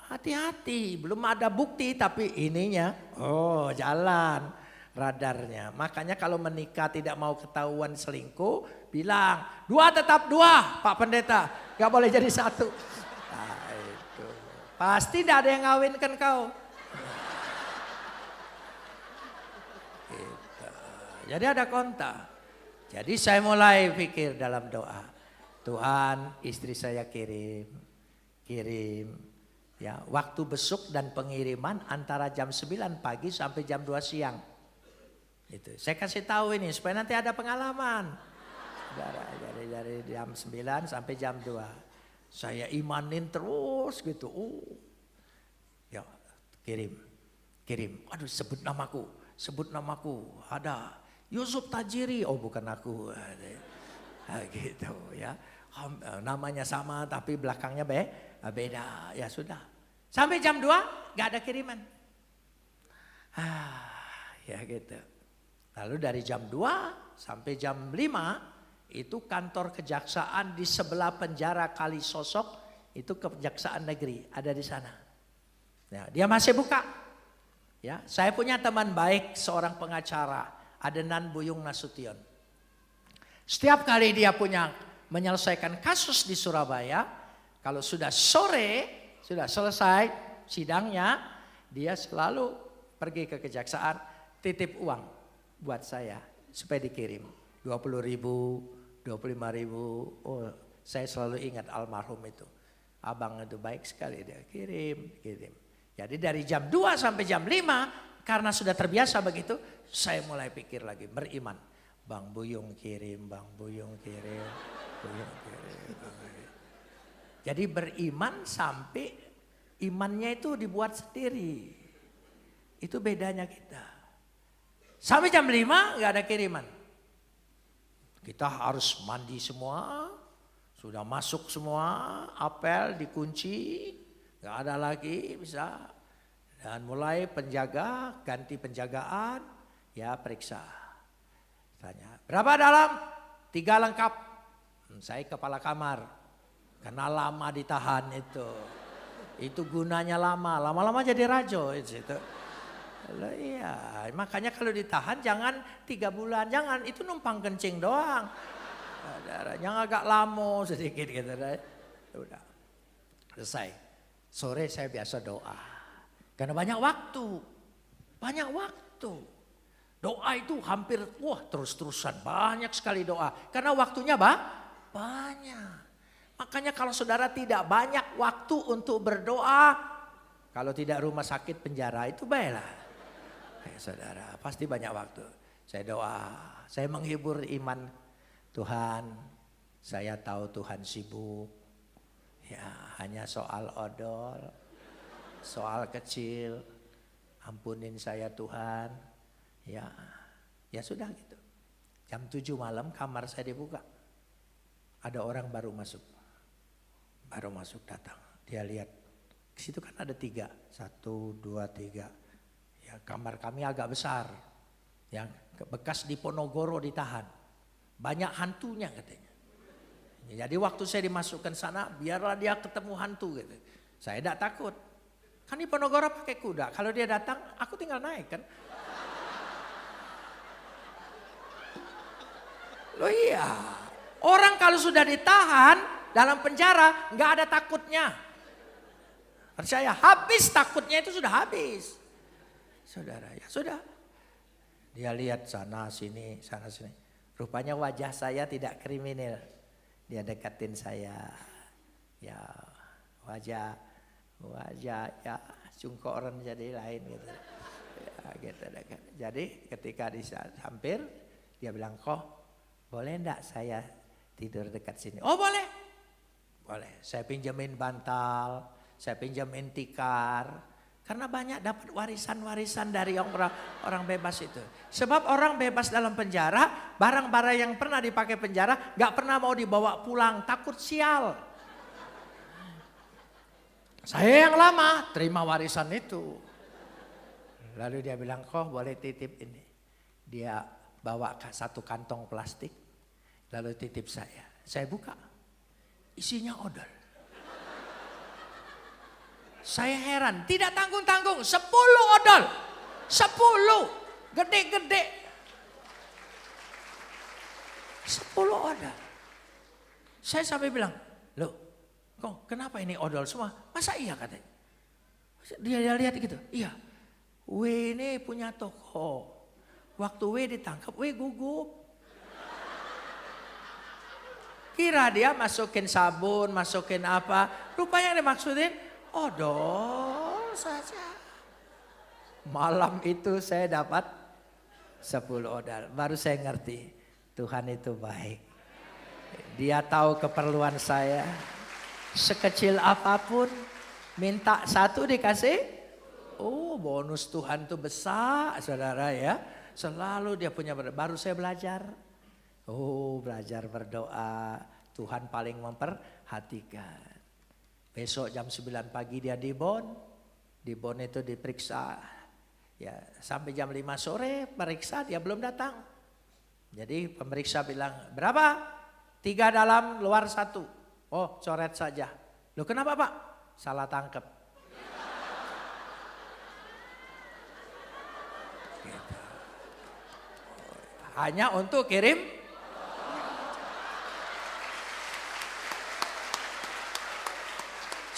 Hati-hati, belum ada bukti tapi ininya, oh jalan radarnya. Makanya kalau menikah tidak mau ketahuan selingkuh, bilang, dua tetap dua Pak Pendeta, gak boleh jadi satu. Nah itu, pasti tidak ada yang ngawinkan kau. Gitu. Jadi ada kontak. Jadi saya mulai pikir dalam doa, Tuhan istri saya kirim. Ya, waktu besuk dan pengiriman antara jam 9 pagi sampai jam 2 siang. Itu. Saya kasih tahu ini supaya nanti ada pengalaman. Dari jam 9 sampai jam 2. Saya imanin terus gitu. Ya, kirim. Aduh sebut namaku. Ada Yusuf Tajiri. Oh bukan aku. Gitu ya. Namanya sama tapi belakangnya beda. Ya sudah. Sampai jam 2 gak ada kiriman. Ya gitu. Lalu dari jam 2 sampai jam 5 itu kantor kejaksaan di sebelah penjara Kalisosok. Itu kejaksaan negeri ada di sana. Ya, dia masih buka. Ya, saya punya teman baik seorang pengacara. Adenan Buyung Nasution. Setiap kali dia menyelesaikan kasus di Surabaya, kalau sudah sore, sudah selesai sidangnya, dia selalu pergi ke kejaksaan, titip uang buat saya supaya dikirim. 20.000, 25.000. Oh, saya selalu ingat almarhum itu. Abang itu baik sekali, dia kirim. Jadi dari jam 2 sampai jam 5, karena sudah terbiasa begitu, saya mulai pikir lagi, beriman. Bang Buyung kirim. Jadi beriman sampai imannya itu dibuat sendiri. Itu bedanya kita. Sampai jam 5 gak ada kiriman. Kita harus mandi semua, sudah masuk semua, apel dikunci, gak ada lagi bisa. Dan mulai penjaga, ganti penjagaan, ya periksa. Tanya, berapa dalam? 3 lengkap. Saya kepala kamar, karena lama ditahan itu. Itu gunanya lama jadi rajo itu. Loh, iya, makanya kalau ditahan jangan 3 bulan, jangan itu numpang kencing doang. Yang agak lama sedikit gitu. Udah, selesai. Sore saya biasa doa. Karena banyak waktu. Doa itu hampir terus-terusan banyak sekali doa. Karena waktunya banyak. Makanya kalau saudara tidak banyak waktu untuk berdoa, kalau tidak rumah sakit penjara itu baiklah. Saudara pasti banyak waktu. Saya doa, saya menghibur iman Tuhan. Saya tahu Tuhan sibuk. Ya hanya soal odol. Soal kecil, ampunin saya Tuhan, ya sudah gitu. Jam 7 malam kamar saya dibuka, ada orang baru masuk datang. Dia lihat, di situ kan ada 3, 1, 2, 3. Ya kamar kami agak besar, yang bekas di Ponorogo ditahan, banyak hantunya katanya. Jadi waktu saya dimasukkan sana, biarlah dia ketemu hantu gitu. Saya tidak takut. Kan di Ponorogo pakai kuda. Kalau dia datang, aku tinggal naik kan. Loh iya. Orang kalau sudah ditahan, dalam penjara nggak ada takutnya. Percaya, habis takutnya itu sudah habis. Saudara, ya sudah. Dia lihat sana sini, sana sini. Rupanya wajah saya tidak kriminal. Dia dekatin saya. Ya, wajah ya cungkok orang jadi lain gitu. Ya, gitu dekat. Jadi ketika hampir dia bilang, "Kok boleh enggak saya tidur dekat sini?" "Oh, boleh." Boleh. Saya pinjemin bantal, saya pinjemin tikar. Karena banyak dapat warisan-warisan dari orang bebas itu. Sebab orang bebas dalam penjara, barang-barang yang pernah dipakai penjara gak pernah mau dibawa pulang, takut sial. Saya yang lama terima warisan itu. Lalu dia bilang, "Kok boleh titip ini?" Dia bawa satu kantong plastik, lalu titip saya. Saya buka, isinya odol. Saya heran, tidak tanggung-tanggung, 10 odol. 10, gede-gede. 10 odol. Saya sampai bilang, "Loh, kok kenapa ini odol semua?" "Masa iya?" katanya. Dia lihat gitu, "Iya, W ini punya toko. Waktu W ditangkap, W gugup. Kira dia masukin sabun, masukin apa. Rupanya yang dimaksudin odol saja." Malam itu saya dapat 10 odol. Baru saya ngerti Tuhan itu baik. Dia tahu keperluan saya. Sekecil apapun minta 1 dikasih. Oh, bonus Tuhan itu besar, saudara ya. Selalu dia punya, baru saya belajar. Oh, belajar berdoa. Tuhan paling memperhatikan. Besok jam 9 pagi dia di Bon. Di Bon itu diperiksa. Ya, sampai jam 5 sore periksa dia belum datang. Jadi pemeriksa bilang, "Berapa?" 3 dalam, luar 1. "Oh, coret saja." "Loh, kenapa Pak?" "Salah tangkep." Gitu. Hanya untuk kirim.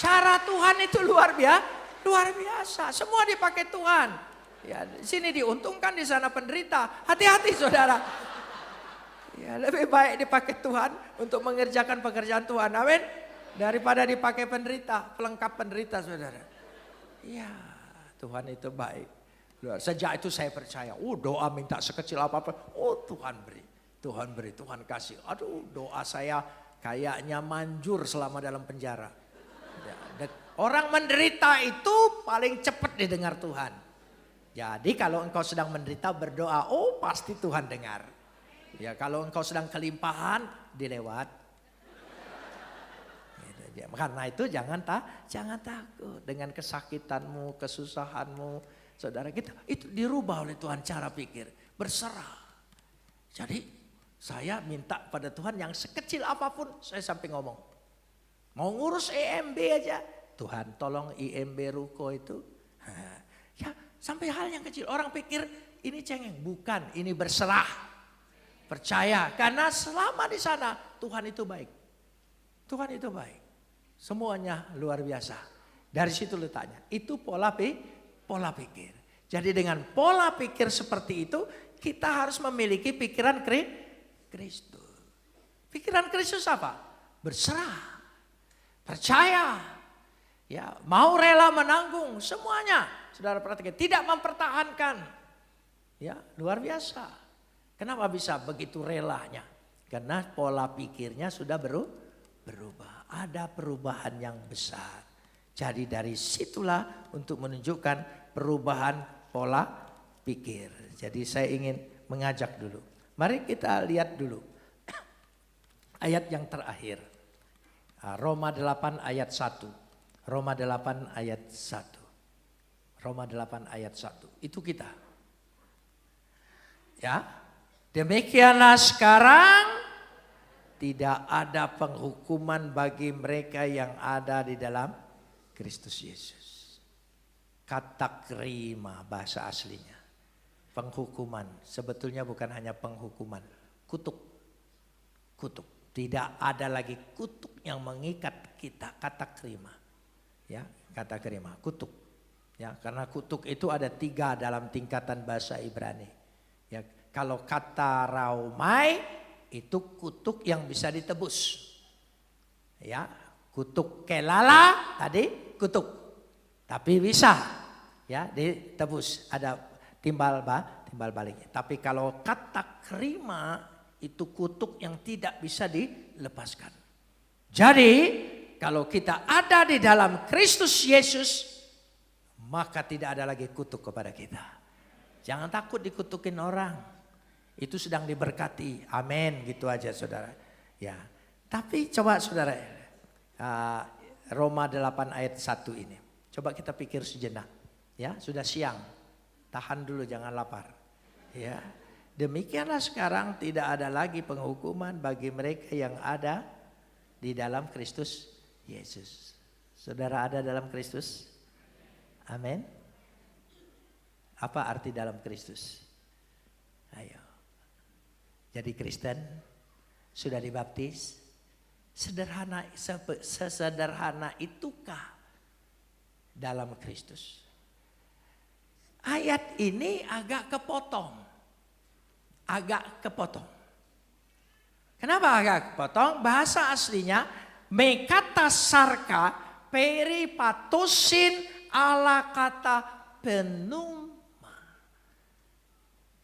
Cara Tuhan itu luar biasa. Semua dipakai Tuhan. Ya, di sini diuntungkan, di sana penderita. Hati-hati saudara. Ya, lebih baik dipakai Tuhan untuk mengerjakan pekerjaan Tuhan. Amin. Daripada dipakai penderita, pelengkap penderita saudara. Ya, Tuhan itu baik. Sejak itu saya percaya. Doa minta sekecil apa-apa. Tuhan beri. Tuhan beri, Tuhan kasih. Aduh, doa saya kayaknya manjur selama dalam penjara. Orang menderita itu paling cepat didengar Tuhan. Jadi kalau engkau sedang menderita berdoa, pasti Tuhan dengar. Ya, kalau engkau sedang kelimpahan, dilewat. Gitu. Karena itu jangan takut dengan kesakitanmu, kesusahanmu, saudara kita itu dirubah oleh Tuhan cara pikir, berserah. Jadi saya minta pada Tuhan yang sekecil apapun, saya sampai ngomong. Mau ngurus EMB aja, Tuhan tolong IMB Ruko itu. Ya, sampai hal yang kecil. Orang pikir ini cengeng, bukan, ini berserah. Percaya, karena selama di sana Tuhan itu baik. Tuhan itu baik. Semuanya luar biasa. Dari situ letaknya. Itu pola pikir. Jadi dengan pola pikir seperti itu, kita harus memiliki pikiran Kristus. Pikiran Kristus apa? Berserah. Percaya. Ya, mau rela menanggung semuanya. Saudara perhatikan, tidak mempertahankan. Ya, luar biasa. Kenapa bisa begitu relanya? Karena pola pikirnya sudah berubah. Ada perubahan yang besar. Jadi dari situlah untuk menunjukkan perubahan pola pikir. Jadi saya ingin mengajak dulu. Mari kita lihat dulu ayat yang terakhir. Roma 8 ayat 1. Roma 8 ayat 1. Roma 8 ayat 1. Itu kita. Ya. Demikianlah sekarang tidak ada penghukuman bagi mereka yang ada di dalam Kristus Yesus. Kata krima bahasa aslinya. Penghukuman. Sebetulnya bukan hanya penghukuman. Kutuk. Tidak ada lagi kutuk yang mengikat kita, kata kerima. Ya, kata kerima, kutuk. Ya, karena kutuk itu ada 3 dalam tingkatan bahasa Ibrani. Ya, kalau kata raumai itu kutuk yang bisa ditebus. Ya, kutuk kelala tadi kutuk, tapi bisa ya ditebus, ada timbal baliknya. Tapi kalau kata kerima itu kutuk yang tidak bisa dilepaskan. Jadi kalau kita ada di dalam Kristus Yesus, maka tidak ada lagi kutuk kepada kita. Jangan takut dikutukin orang. Itu sedang diberkati. Amin, gitu aja saudara. Ya. Tapi coba saudara, Roma 8 ayat 1 ini. Coba kita pikir sejenak. Ya, sudah siang. Tahan dulu, jangan lapar. Ya. Demikianlah sekarang tidak ada lagi penghukuman bagi mereka yang ada di dalam Kristus Yesus. Saudara ada dalam Kristus? Amin. Apa arti dalam Kristus? Ayo. Jadi Kristen, sudah dibaptis. Sesederhana itukah dalam Kristus? Ayat ini agak kepotong. Kenapa agak kepotong? Bahasa aslinya mekata sarka peripatosin ala kata penuma.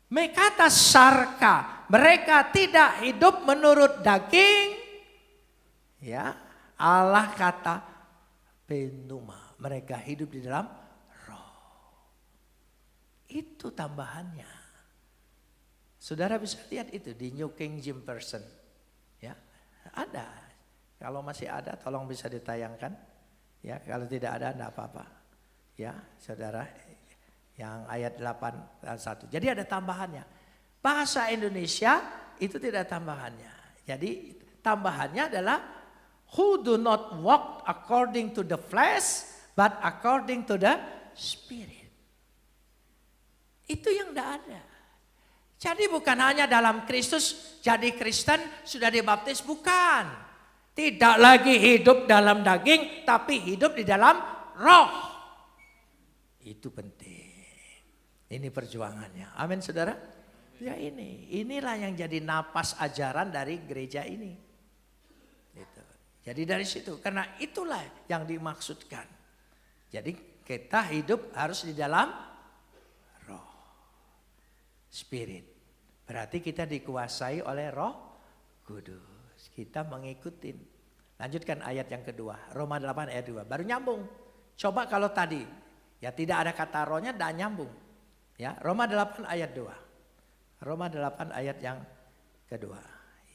Mekata sarka, mereka tidak hidup menurut daging, ya, ala kata penuma, mereka hidup di dalam roh. Itu tambahannya. Saudara bisa lihat itu di New King James Version, ya, ada. Kalau masih ada, tolong bisa ditayangkan. Ya, kalau tidak ada, enggak apa-apa. Ya, saudara, yang ayat 8 dan 1. Jadi ada tambahannya. Bahasa Indonesia itu tidak tambahannya. Jadi tambahannya adalah who do not walk according to the flesh, but according to the spirit. Itu yang tidak ada. Jadi bukan hanya dalam Kristus jadi Kristen sudah dibaptis, bukan. Tidak lagi hidup dalam daging, tapi hidup di dalam roh. Itu penting. Ini perjuangannya. Amin saudara. Ya inilah yang jadi napas ajaran dari gereja ini. Gitu. Jadi dari situ, karena itulah yang dimaksudkan. Jadi kita hidup harus di dalam roh. Spirit. Berarti kita dikuasai oleh Roh Kudus. Kita mengikuti. Lanjutkan ayat yang kedua. Roma 8 ayat 2. Baru nyambung. Coba kalau tadi ya tidak ada kata rohnya, tidak nyambung. Ya, Roma 8 ayat 2. Roma 8 ayat yang kedua.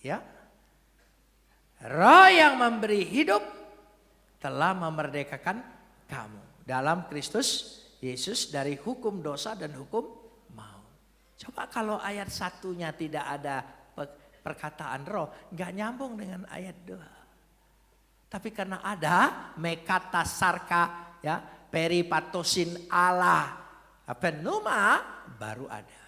Ya. Roh yang memberi hidup telah memerdekakan kamu dalam Kristus Yesus dari hukum dosa dan hukum maut. Coba kalau ayat 1-nya tidak ada perkataan roh, nggak nyambung dengan ayat 2. Tapi karena ada mekata sarka, ya, peripatosin Allah penuma, baru ada.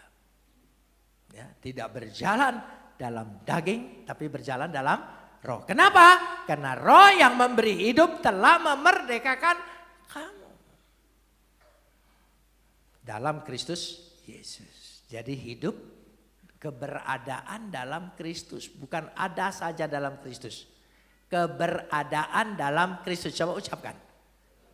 Ya, tidak berjalan dalam daging, tapi berjalan dalam roh. Kenapa? Karena roh yang memberi hidup telah memerdekakan kamu dalam Kristus Yesus. Jadi hidup keberadaan dalam Kristus, bukan ada saja dalam Kristus. Keberadaan dalam Kristus. Coba ucapkan.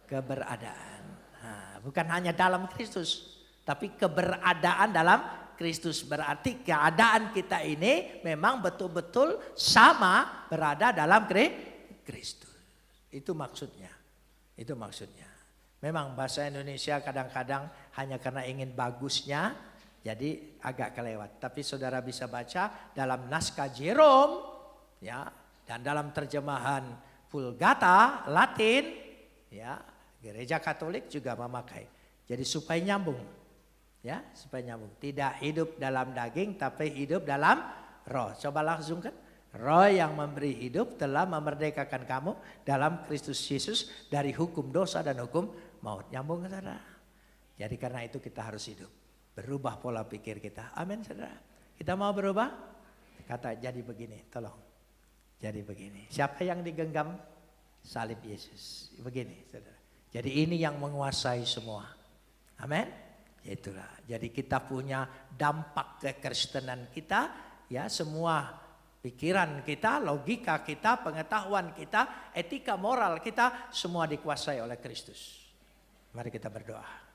Keberadaan. Nah, bukan hanya dalam Kristus, tapi keberadaan dalam Kristus. Berarti keadaan kita ini memang betul-betul sama berada dalam Kristus. Itu maksudnya. Itu maksudnya. Memang bahasa Indonesia kadang-kadang hanya karena ingin bagusnya, jadi agak kelewat. Tapi saudara bisa baca dalam naskah Jerome, ya, dan dalam terjemahan Vulgata Latin, ya, Gereja Katolik juga memakai. Jadi supaya nyambung, ya, supaya nyambung. Tidak hidup dalam daging, tapi hidup dalam roh. Coba langsung kan. Roh yang memberi hidup telah memerdekakan kamu dalam Kristus Yesus dari hukum dosa dan hukum maut. Nyambung kan saudara? Jadi karena itu kita harus hidup. Berubah pola pikir kita. Amin saudara. Kita mau berubah? Kata jadi begini, tolong. Jadi begini, siapa yang digenggam? Salib Yesus. Begini, saudara. Jadi ini yang menguasai semua. Amin. Itulah. Jadi kita punya dampak kekristenan kita, ya, semua pikiran kita, logika kita, pengetahuan kita, etika moral kita semua dikuasai oleh Kristus. Mari kita berdoa.